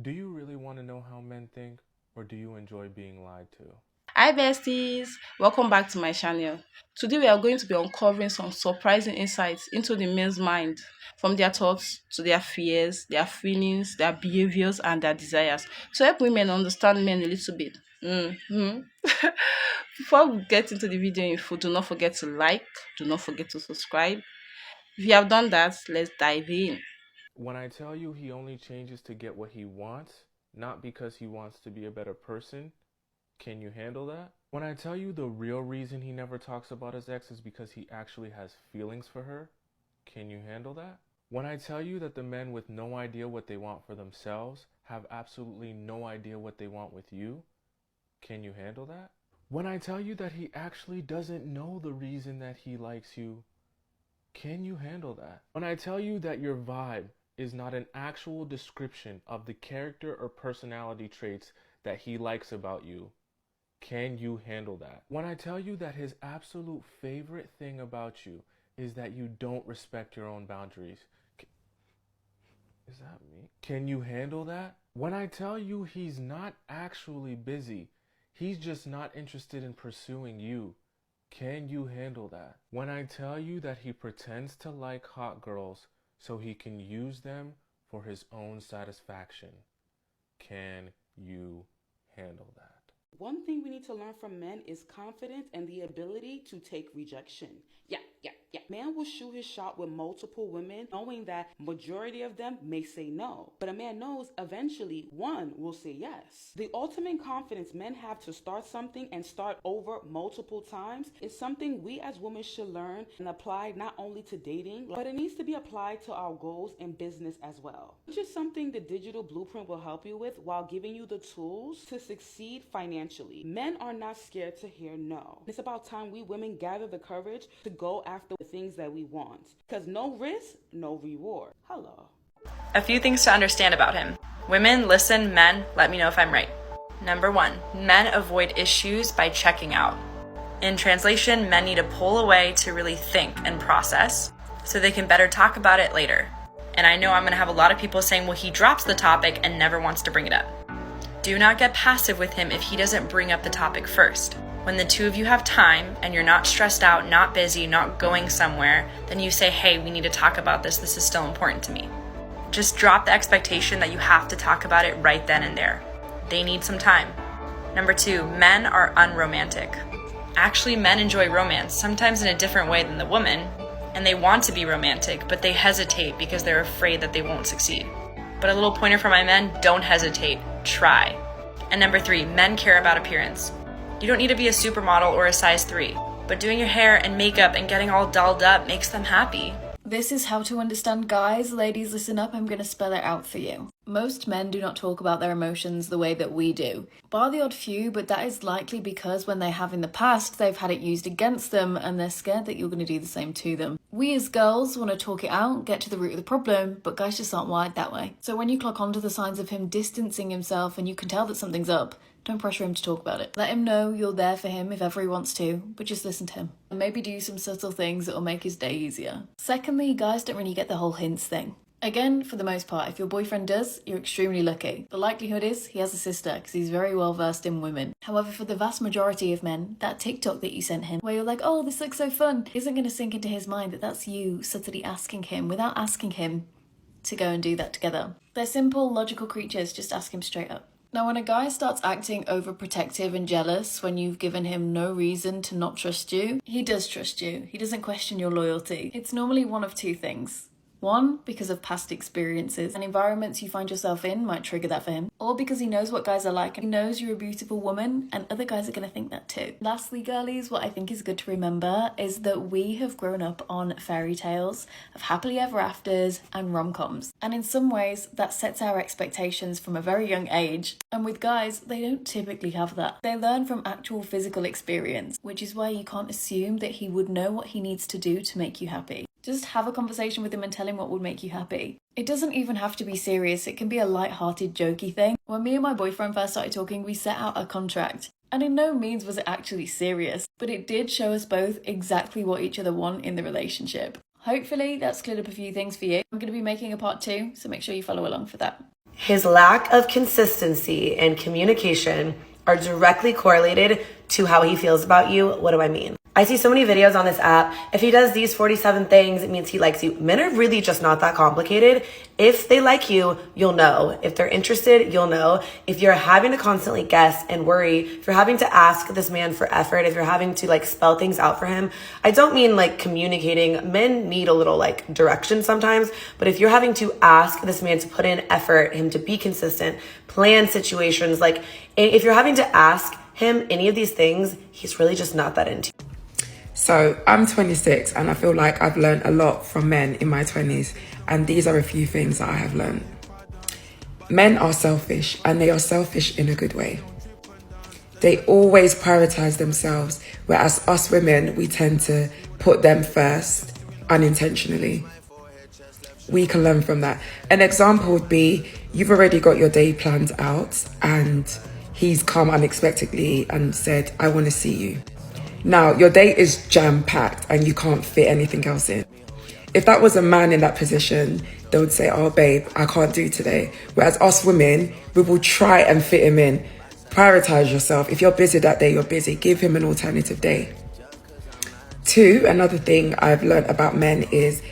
Do you really want to know how men think, or do you enjoy being lied to? Hi besties, welcome back to my channel. Today we are going to be uncovering some surprising insights into the male's mind, from their thoughts to their fears, their feelings, their behaviors and their desires, to help women understand men a little bit. Mhm. Before we get into the video in full, do not forget to like, do not forget to subscribe. If you have done that, let's dive in. When I tell you he only changes to get what he wants, not because he wants to be a better person, can you handle that? When I tell you the real reason he never talks about his ex is because he actually has feelings for her, can you handle that? When I tell you that the men with no idea what they want for themselves have absolutely no idea what they want with you, can you handle that? When I tell you that he actually doesn't know the reason that he likes you, can you handle that? When I tell you that your vibe is not an actual description of the character or personality traits that he likes about you, can you handle that? When I tell you that his absolute favorite thing about you is that you don't respect your own boundaries, is that me? Can you handle that? When I tell you he's not actually busy, he's just not interested in pursuing you, can you handle that? When I tell you that he pretends to like hot girls so he can use them for his own satisfaction, can you handle that? One thing we need to learn from men is confidence and the ability to take rejection. Yeah. Man will shoot his shot with multiple women, knowing that majority of them may say no. But a man knows eventually one will say yes. The ultimate confidence men have to start something and start over multiple times is something we as women should learn and apply not only to dating, but it needs to be applied to our goals in business as well. Which is something the digital blueprint will help you with while giving you the tools to succeed financially. Men are not scared to hear no. It's about time we women gather the courage to go after the things that we want. Because no risk, no reward. Hello. A few things to understand about him. Women, listen, men, let me know if I'm right. Number 1, men avoid issues by checking out. In translation, men need to pull away to really think and process so they can better talk about it later. And I know I'm going to have a lot of people saying, well, he drops the topic and never wants to bring it up. Do not get passive with him if he doesn't bring up the topic first. When the two of you have time and you're not stressed out, not busy, not going somewhere, then you say, hey, we need to talk about this. This is still important to me. Just drop the expectation that you have to talk about it right then and there. They need some time. Number 2, men are unromantic. Actually, men enjoy romance, sometimes in a different way than the woman, and they want to be romantic, but they hesitate because they're afraid that they won't succeed. But a little pointer for my men, don't hesitate, try. And number 3, men care about appearance. You don't need to be a supermodel or a size 3, but doing your hair and makeup and getting all dolled up makes them happy. This is how to understand guys. Ladies, listen up, I'm going to spell it out for you. Most men do not talk about their emotions the way that we do. Bar the odd few, but that is likely because when they have in the past, they've had it used against them and they're scared that you're going to do the same to them. We as girls want to talk it out, get to the root of the problem, but guys just aren't wired that way. So when you clock onto the signs of him distancing himself and you can tell that something's up, don't pressure him to talk about it. Let him know you're there for him if ever he wants to, but just listen to him. And maybe do some subtle things that will make his day easier. Secondly, guys don't really get the whole hints thing. Again, for the most part, if your boyfriend does, you're extremely lucky. The likelihood is he has a sister because he's very well versed in women. However, for the vast majority of men, that TikTok that you sent him, where you're like, oh, this looks so fun, isn't going to sink into his mind that that's you subtly asking him without asking him to go and do that together. They're simple, logical creatures, just ask him straight up. Now, when a guy starts acting overprotective and jealous when you've given him no reason to not trust you, he does trust you. He doesn't question your loyalty. It's normally one of two things. One, because of past experiences and environments you find yourself in might trigger that for him. Or because he knows what guys are like and he knows you're a beautiful woman and other guys are going to think that too. Lastly, girlies, what I think is good to remember is that we have grown up on fairy tales of happily ever afters and rom-coms. And in some ways, that sets our expectations from a very young age. And with guys, they don't typically have that. They learn from actual physical experience, which is why you can't assume that he would know what he needs to do to make you happy. Just have a conversation with him and tell him what would make you happy. It doesn't even have to be serious, it can be a light-hearted, jokey thing. When me and my boyfriend first started talking, we set out a contract. And in no means was it actually serious, but it did show us both exactly what each other want in the relationship. Hopefully that's cleared up a few things for you. I'm going to be making a part 2, so make sure you follow along for that. His lack of consistency and communication are directly correlated to how he feels about you. What do I mean? I see so many videos on this app. If he does these 47 things, it means he likes you. Men are really just not that complicated. If they like you, you'll know. If they're interested, you'll know. If you're having to constantly guess and worry, if you're having to ask this man for effort, if you're having to like spell things out for him, I don't mean like communicating. Men need a little like direction sometimes, but if you're having to ask this man to put in effort, him to be consistent, plan situations, like if you're having to ask him any of these things, he's really just not that into you. So I'm 26 and I feel like I've learned a lot from men in my 20s, and these are a few things that I have learned. Men are selfish, and they are selfish in a good way. They always prioritize themselves, whereas us women, we tend to put them first unintentionally. We can learn from that. An example would be, you've already got your day planned out and he's come unexpectedly and said, I want to see you. Now, your day is jam-packed and you can't fit anything else in. If that was a man in that position, they would say, oh, babe, I can't do today. Whereas us women, we will try and fit him in. Prioritize yourself. If you're busy that day, you're busy. Give him an alternative day. 2, another thing I've learned about men is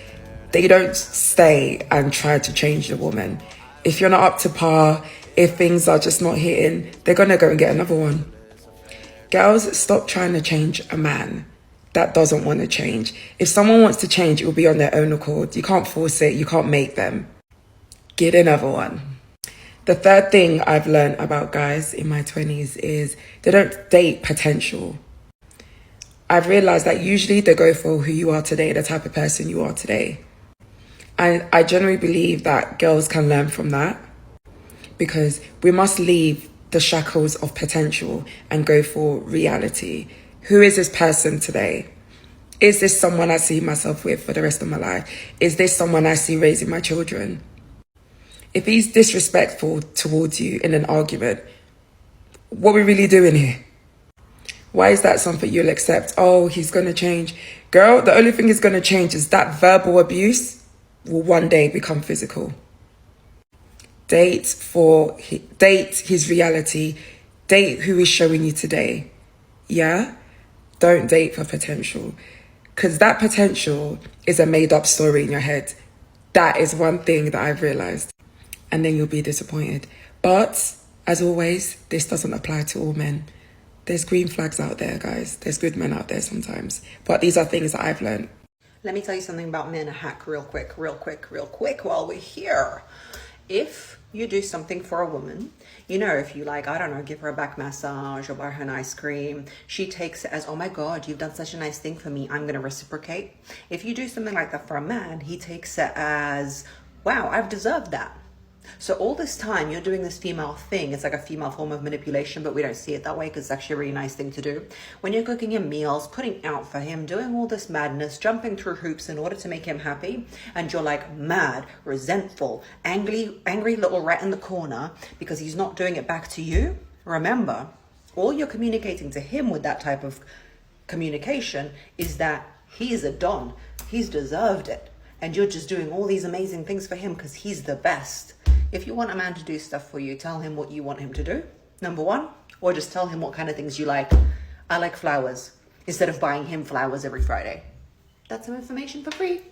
they don't stay and try to change the woman. If you're not up to par, if things are just not hitting, they're going to go and get another one. Girls, stop trying to change a man that doesn't want to change. If someone wants to change, it will be on their own accord. You can't force it. You can't make them. Get another one. The 3rd thing I've learned about guys in my 20s is they don't date potential. I've realized that usually they go for who you are today, the type of person you are today. And I generally believe that girls can learn from that, because we must leave the shackles of potential and go for reality. Who is this person today? Is this someone I see myself with for the rest of my life? Is this someone I see raising my children? If he's disrespectful towards you in an argument, what are we really doing here? Why is that something you'll accept? Oh, he's going to change. Girl, the only thing he's going to change is that verbal abuse will one day become physical. Date his reality. Date who he's showing you today. Yeah? Don't date for potential. Because that potential is a made-up story in your head. That is one thing that I've realized. And then you'll be disappointed. But, as always, this doesn't apply to all men. There's green flags out there, guys. There's good men out there sometimes. But these are things that I've learned. Let me tell you something about men, a hack real quick while we're here. If you do something for a woman, you know, if you like, I don't know, give her a back massage or buy her an ice cream, she takes it as, oh my God, you've done such a nice thing for me, I'm going to reciprocate. If you do something like that for a man, he takes it as, wow, I've deserved that. So all this time you're doing this female thing. It's like a female form of manipulation, but we don't see it that way because it's actually a really nice thing to do. When you're cooking him meals, putting out for him, doing all this madness, jumping through hoops in order to make him happy, and you're like mad, resentful, angry little rat in the corner because he's not doing it back to you. Remember, all you're communicating to him with that type of communication is that he's a don. He's deserved it. And you're just doing all these amazing things for him because he's the best. If you want a man to do stuff for you, tell him what you want him to do, number one, or just tell him what kind of things you like. I like flowers, instead of buying him flowers every Friday. That's some information for free.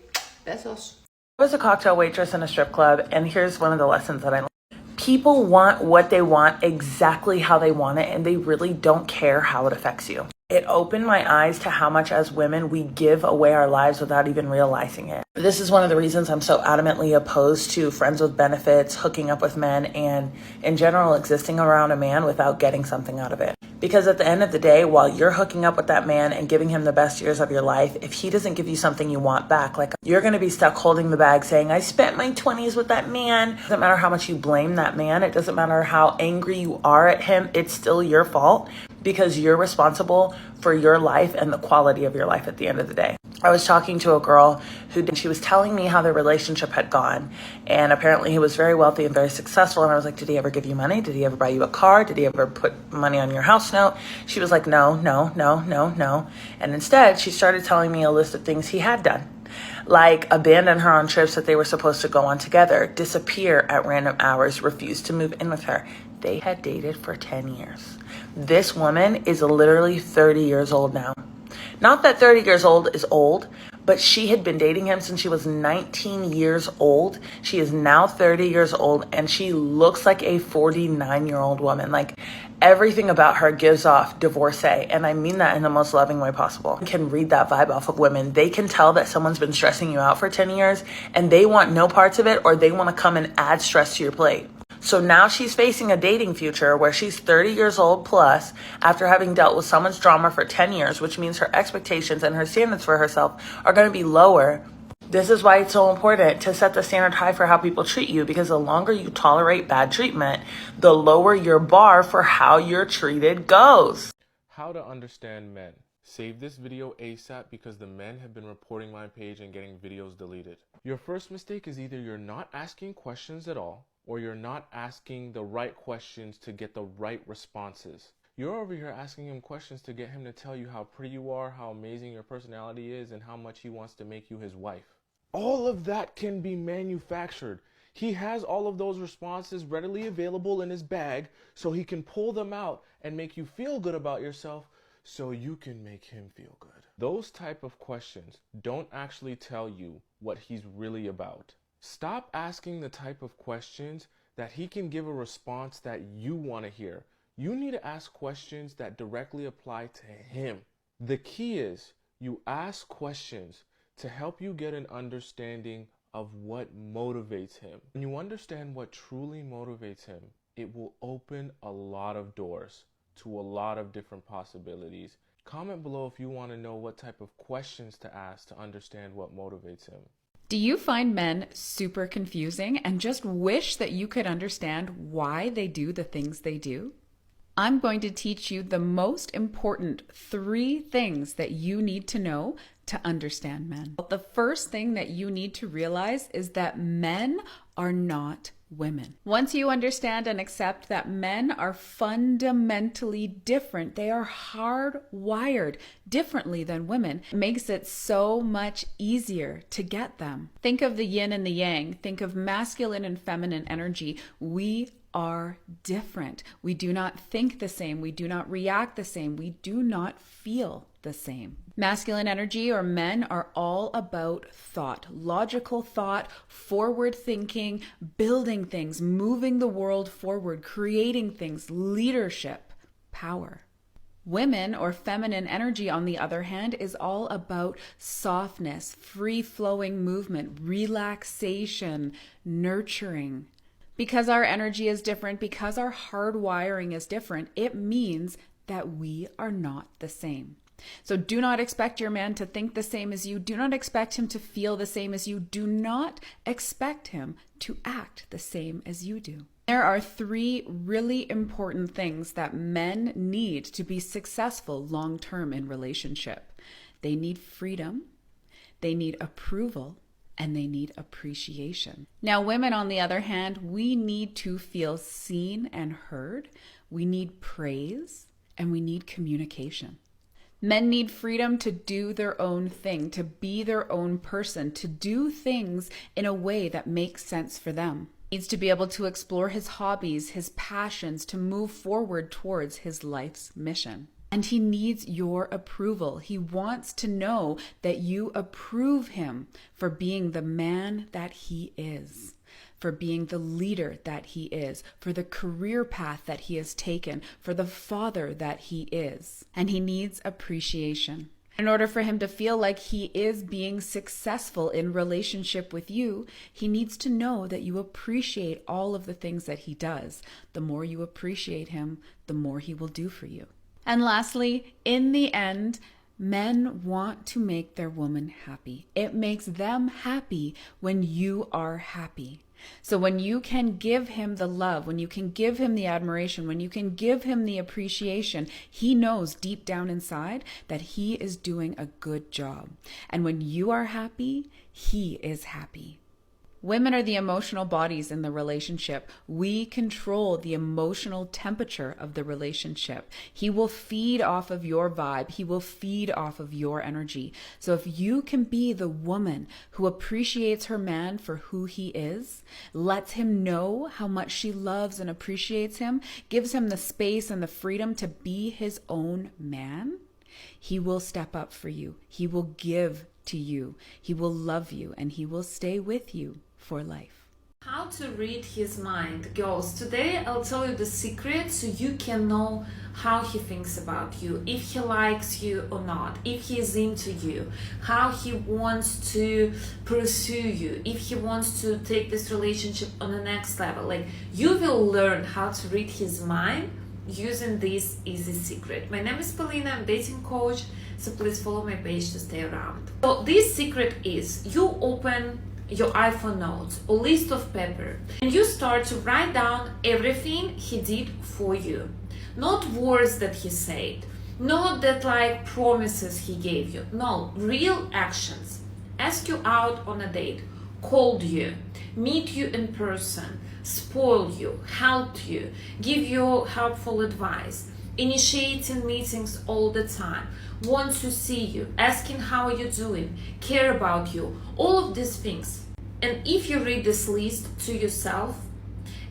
Besos. I was a cocktail waitress in a strip club, and here's one of the lessons that I learned. People want what they want exactly how they want it, and they really don't care how it affects you. It opened my eyes to how much as women we give away our lives without even realizing it. This is one of the reasons I'm so adamantly opposed to friends with benefits, hooking up with men, and in general existing around a man without getting something out of it. Because at the end of the day, while you're hooking up with that man and giving him the best years of your life, if he doesn't give you something you want back, like you're going to be stuck holding the bag saying, I spent my 20s with that man. It doesn't matter how much you blame that man. It doesn't matter how angry you are at him. It's still your fault because you're responsible for your life and the quality of your life at the end of the day. I was talking to a girl she was telling me how their relationship had gone. And apparently he was very wealthy and very successful. And I was like, did he ever give you money? Did he ever buy you a car? Did he ever put money on your house note? She was like, no. And instead she started telling me a list of things he had done. like abandon her on trips that they were supposed to go on together, disappear at random hours, refuse to move in with her. They had dated for 10 years. This woman is literally 30 years old now. Not that 30 years old is old, but she had been dating him since she was 19 years old. She is now 30 years old, and she looks like a 49-year-old woman. Like, everything about her gives off divorcee, and I mean that in the most loving way possible. You can read that vibe off of women. They can tell that someone's been stressing you out for 10 years, and they want no parts of it, or they want to come and add stress to your plate. So now she's facing a dating future where she's 30 years old plus after having dealt with so much drama for 10 years, which means her expectations and her standards for herself are going to be lower. This is why it's so important to set the standard high for how people treat you, because the longer you tolerate bad treatment, the lower your bar for how you're treated goes. How to understand men. Save this video ASAP because the men have been reporting my page and getting videos deleted. Your first mistake is either you're not asking questions at all, or you're not asking the right questions to get the right responses. You're over here asking him questions to get him to tell you how pretty you are, how amazing your personality is, and how much he wants to make you his wife. All of that can be manufactured. He has all of those responses readily available in his bag, so he can pull them out and make you feel good about yourself so you can make him feel good. Those type of questions don't actually tell you what he's really about. Stop asking the type of questions that he can give a response that you want to hear. You need to ask questions that directly apply to him. The key is you ask questions to help you get an understanding of what motivates him. When you understand what truly motivates him, it will open a lot of doors to a lot of different possibilities. Comment below if you want to know what type of questions to ask to understand what motivates him. Do you find men super confusing and just wish that you could understand why they do the things they do? I'm going to teach you the most important 3 things that you need to know to understand men. The first thing that you need to realize is that men are not women. Once you understand and accept that men are fundamentally different, they are hardwired differently than women, it makes it so much easier to get them. Think of the yin and the yang. Think of masculine and feminine energy. We are different. We do not think the same. We do not react the same. We do not feel the same. Masculine energy, or men, are all about thought, logical thought, forward thinking, building things, moving the world forward, creating things, leadership, power. Women, or feminine energy, on the other hand, is all about softness, free-flowing movement, relaxation, nurturing. Because our energy is different, because our hardwiring is different, it means that we are not the same. So do not expect your man to think the same as you. Do not expect him to feel the same as you. Do not expect him to act the same as you do. There are 3 really important things that men need to be successful long-term in relationship. They need freedom, they need approval, and they need appreciation. Now, women, on the other hand, we need to feel seen and heard. We need praise, and we need communication. Men need freedom to do their own thing, to be their own person, to do things in a way that makes sense for them. He needs to be able to explore his hobbies, his passions, to move forward towards his life's mission. And he needs your approval. He wants to know that you approve him for being the man that he is, for being the leader that he is, for the career path that he has taken, for the father that he is. And he needs appreciation. In order for him to feel like he is being successful in relationship with you, he needs to know that you appreciate all of the things that he does. The more you appreciate him, the more he will do for you. And lastly, in the end, men want to make their woman happy. It makes them happy when you are happy. So when you can give him the love, when you can give him the admiration, when you can give him the appreciation, he knows deep down inside that he is doing a good job. And when you are happy, he is happy. Women are the emotional bodies in the relationship. We control the emotional temperature of the relationship. He will feed off of your vibe. He will feed off of your energy. So if you can be the woman who appreciates her man for who he is, lets him know how much she loves and appreciates him, gives him the space and the freedom to be his own man, he will step up for you. He will give to you. He will love you, and he will stay with you for life. How to read his mind. Girls, today I'll tell you the secret so you can know how he thinks about you, if he likes you or not, if he is into you, how he wants to pursue you, if he wants to take this relationship on the next level. Like, you will learn how to read his mind using this easy secret. My name is Polina, I'm dating coach, so please follow my page to stay around. So this secret is, you open your iPhone notes or list of paper and you start to write down everything he did for you. Not words that he said, not that like promises he gave you, no, real actions. Ask you out on a date, called you, meet you in person, spoil you, help you, give you helpful advice, initiating meetings all the time, wants to see you, asking how are you doing, care about you, all of these things. And if you read this list to yourself,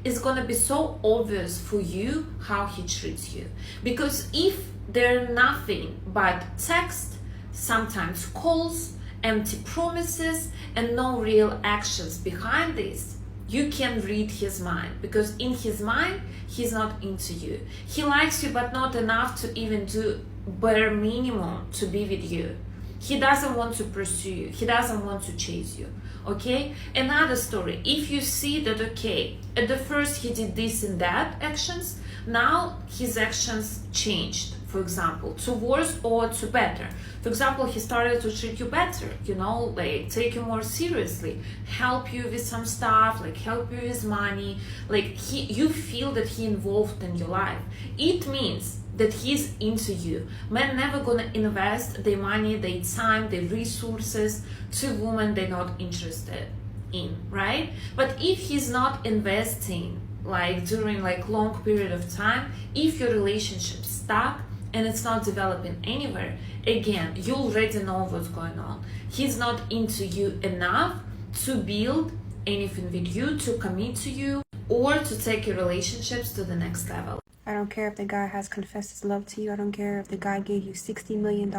it's gonna be so obvious for you how he treats you. Because if they're nothing but text, sometimes calls, empty promises, and no real actions behind this, you can read his mind, because in his mind, he's not into you. He likes you, but not enough to even do bare minimum to be with you. He doesn't want to pursue you. He doesn't want to chase you. Okay? Another story. If you see that, okay, at the first he did this and that actions, now his actions changed, for example, to worse or to better. For example, he started to treat you better, you know, like take you more seriously, help you with some stuff, like help you with money, like you feel that he involved in your life. It means that he's into you. Men never gonna invest their money, their time, their resources to women they're not interested in, right? But if he's not investing like during like long period of time, if your relationship's stuck and it's not developing anywhere, again, you already know what's going on. He's not into you enough to build anything with you, to commit to you, or to take your relationships to the next level. I don't care if the guy has confessed his love to you. I don't care if the guy gave you $60 million.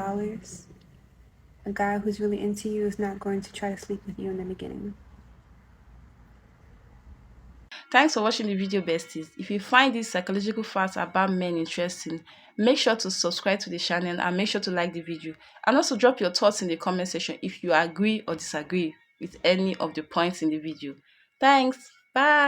A guy who's really into you is not going to try to sleep with you in the beginning. Thanks for watching the video, besties. If you find these psychological facts about men interesting, make sure to subscribe to the channel and make sure to like the video. And also drop your thoughts in the comment section if you agree or disagree with any of the points in the video. Thanks. Bye.